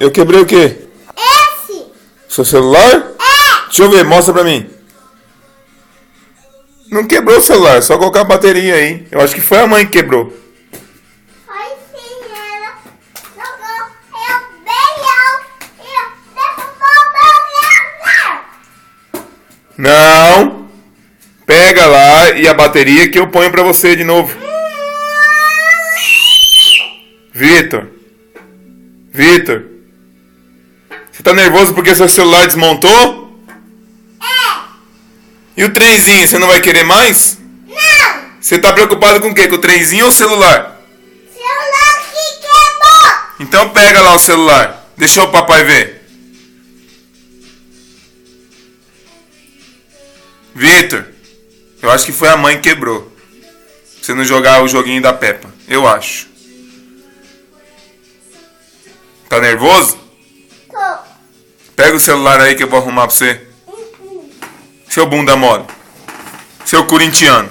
Eu quebrei o quê? Esse. Seu celular? É. Deixa eu ver, mostra pra mim. Não quebrou o celular, só colocar a bateria aí. Eu acho que foi a mãe que quebrou. Foi sim, ela jogou. Eu bem eu derrubou meu celular. Não. Pega lá e a bateria que eu ponho pra você de novo. Vitor. Vitor. Você tá nervoso porque seu celular desmontou? E o trenzinho, você não vai querer mais? Não. Você tá preocupado com o quê? Com o trenzinho ou o celular? Celular que quebrou. Então pega lá o celular. Deixa o papai ver. Vitor, eu acho que foi a mãe que quebrou. Pra você não jogar o joguinho da Peppa. Eu acho. Tá nervoso? Tô. Pega o celular aí que eu vou arrumar pra você. Seu bunda mole. Seu corintiano.